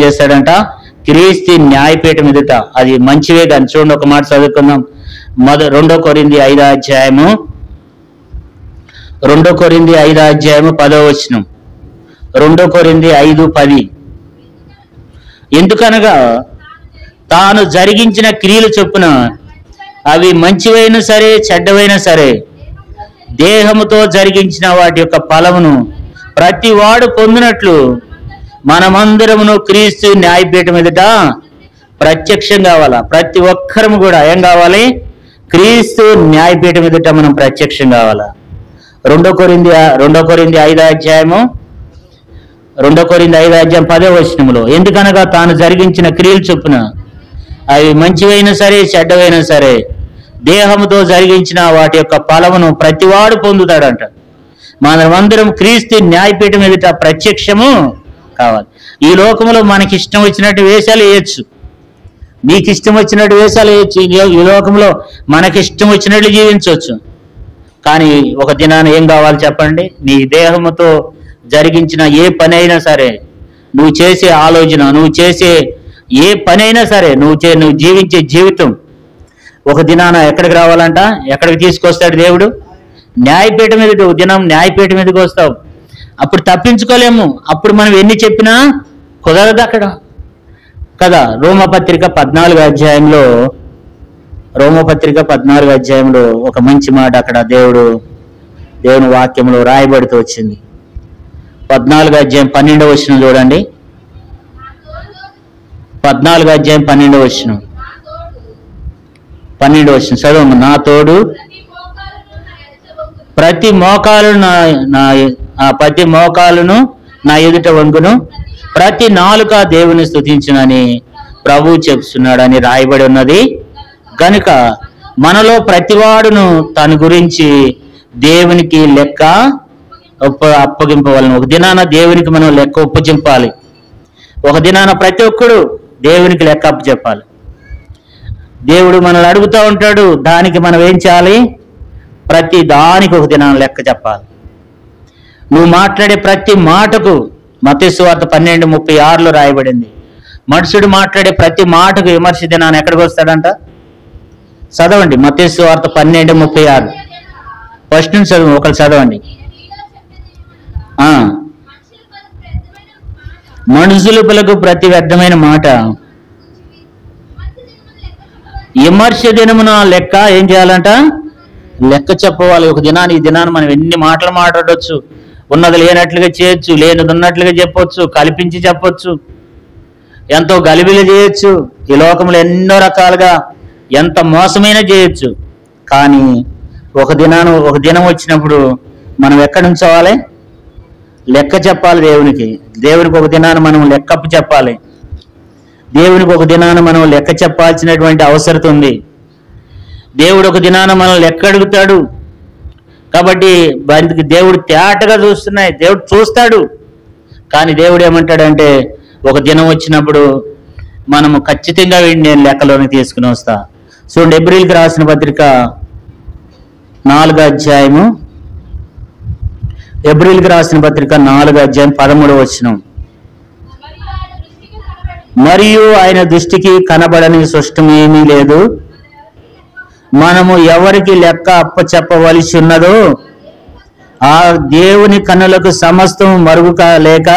చేస్తాడంట? క్రీస్తు న్యాయపీఠం ఎదుట. అది మంచివే కానీ చూడండి, ఒక మాట చదువుకుందాం. 2 కొరింథీ 5వ అధ్యాయము 2 కొరింథీ 5వ అధ్యాయము 10వ వచనం. 2 కొరింథీ 5:10. ఎందుకనగా తాను జరిగించిన క్రియలు చొప్పున అవి మంచివైనా సరే చెడ్డవైనా సరే దేహముతో జరిగించిన వాటి యొక్క ఫలమును ప్రతి వాడు పొందినట్లు మనమందరమును క్రీస్తు న్యాయపీఠం ఎదుట ప్రత్యక్షం కావాలా. ప్రతి ఒక్కరము కూడా ఏం కావాలి? క్రీస్తు న్యాయపీఠం ఎదుట మనం ప్రత్యక్షం కావాలా. 2 కొరింథీ 5వ అధ్యాయము 2 కొరింథీ 5వ అధ్యాయం 10వ వచనములో, ఎందుకనగా తాను జరిగించిన క్రియలు చొప్పున అవి మంచివైనా సరే చెడ్డవైనా సరే దేహముతో జరిగించిన వాటి యొక్క ఫలమును ప్రతివాడు పొందుతాడంట. మనమందరం క్రీస్తు న్యాయపీఠం ఎదుట ప్రత్యక్షము కావాలి. ఈ లోకంలో మనకి ఇష్టం వచ్చినట్టు వేషాలు వేయచ్చు, నీకు ఇష్టం వచ్చినట్టు వేషాలు వేయచ్చు. ఈ లోకంలో మనకి ఇష్టం వచ్చినట్లు జీవించవచ్చు. కానీ ఒక దినాన ఏం కావాలి చెప్పండి? నీ దేహముతో జరిగించిన ఏ పని అయినా సరే, నువ్వు చేసే ఆలోచన, నువ్వు చేసే ఏ పని అయినా సరే, నువ్వు జీవించే జీవితం ఒక దినాన ఎక్కడికి రావాలంట? ఎక్కడికి తీసుకొస్తాడు దేవుడు? న్యాయపీఠం మీదకి. ఒక దినం న్యాయపీఠం మీదకి వస్తావు. అప్పుడు తప్పించుకోలేము. అప్పుడు మనం ఎన్ని చెప్పినా కుదరదు అక్కడ కదా. రోమపత్రిక 14వ అధ్యాయంలో ఒక మంచి మాట అక్కడ దేవుని వాక్యంలో రాయబడుతూ వచ్చింది. 14వ అధ్యాయం 12వ వచనం చూడండి. 14వ అధ్యాయం 12వ వచనం చదవము. నా తోడు ప్రతి మోకాలును నా ఎదుట వంగును, ప్రతి నాలుక దేవుని స్తుతించునని ప్రభువు చెప్తున్నాడని రాయబడి ఉన్నది. గనుక మనలో ప్రతివాడును తన గురించి దేవునికి లెక్క అప్పగింపవలను. ఒక దినాన దేవునికి మనం లెక్క ఒప్పచెప్పాలి. ఒక దినాన ప్రతి ఒక్కడు దేవునికి లెక్క అప్పచెప్పాలి. దేవుడు మనల్ని అడుగుతూ ఉంటాడు. దానికి మనం ఏం చేయాలి? ప్రతి దానికి ఒక దినాన లెక్క చెప్పాలి. నువ్వు మాట్లాడే ప్రతి మాటకు మత్తయి సువార్త 12:36లో రాయబడింది. మనుషుడు మాట్లాడే ప్రతి మాటకు విమర్శ దినాన్ని ఎక్కడికి వస్తాడంట? చదవండి మత్తయి సువార్త 12:36. ఫస్ట్ నుంచి చదువు, ఒకరు చదవండి. మనుషులు పలుకు ప్రతి వ్యర్థమైన మాట విమర్శ దినమున లెక్క ఏం చేయాలంట? లెక్క చెప్పవాలి. ఒక దినాన్ని, ఈ దినాన్ని మనం ఎన్ని మాటలు మాట్లాడవచ్చు. ఉన్నది లేనట్లుగా చేయొచ్చు, లేనిది ఉన్నట్లుగా చెప్పొచ్చు, కల్పించి చెప్పొచ్చు, ఎంతో గలిబిలి చేయొచ్చు. ఈ లోకంలో ఎన్నో రకాలుగా ఎంత మోసమైనా చేయొచ్చు. కానీ ఒక దినం వచ్చినప్పుడు మనం ఎక్కడి నుంచి అవ్వాలి? లెక్క చెప్పాలి దేవునికి. దేవునికి ఒక దినాన్ని మనం లెక్కప్పు చెప్పాలి. దేవునికి ఒక దినాన మనం లెక్క చెప్పాల్సినటువంటి అవసరం ఉంది. దేవుడు ఒక దినాన మనం లెక్క అడుగుతాడు. కాబట్టి దానికి దేవుడు తేటగా చూస్తున్నాయి, దేవుడు చూస్తాడు. కానీ దేవుడు ఏమంటాడంటే, ఒక దినం వచ్చినప్పుడు మనము ఖచ్చితంగా నేను లెక్కలోకి తీసుకుని వస్తా. చూడండి, హెబ్రీయులకు రాసిన పత్రిక 4వ అధ్యాయము 13వ వచనం. మరియు ఆయన దృష్టికి కనబడని సృష్టమేమీ లేదు. మనము ఎవరికి లెక్క అప్పచెప్పవలసి ఉన్నదో ఆ దేవుని కన్నులకు సమస్తం మరుగు లేక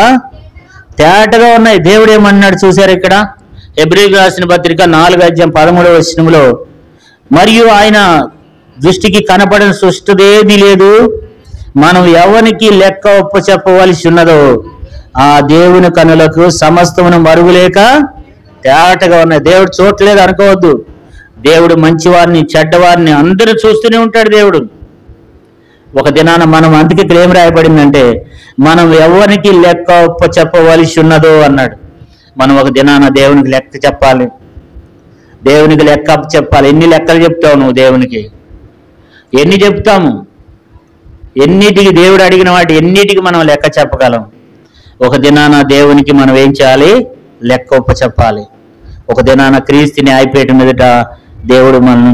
తేటగా ఉన్నాయి. దేవుడు ఏమన్నాడు చూశారు ఇక్కడ? హెబ్రీయులకు రాసిన పత్రిక 4వ అధ్యాయం 13వ వచనంలో, మరియు ఆయన దృష్టికి కనపడని సృష్టిదేది లేదు. మనం ఎవరికి లెక్క అప్పచెప్పవలసి ఉన్నదో ఆ దేవుని కన్నులకు సమస్తమును మరుగులేక తేటగా ఉన్నాయి. దేవుడు చూడలేదు అనుకోవద్దు. దేవుడు మంచివారిని చెడ్డవారిని అందరూ చూస్తూనే ఉంటాడు దేవుడు. ఒక దినాన మనం, అందుకే క్లేమ్ రాయబడిందంటే, మనం ఎవరికి లెక్క చెప్పవలసి ఉన్నదో అన్నాడు. మనం ఒక దినాన దేవునికి లెక్క చెప్పాలి. దేవునికి లెక్క చెప్పాలి. ఎన్ని లెక్కలు చెప్తావు నువ్వు దేవునికి? ఎన్ని చెప్తాము? ఎన్నిటికి దేవుడు అడిగిన వాటి ఎన్నిటికి మనం లెక్క చెప్పగలం? ఒక దినాన దేవునికి మనం ఏం చేయాలి? లెక్క చెప్పాలి. ఒక దినాన క్రీస్తు న్యాయపీఠం మీదట దేవుడు మనం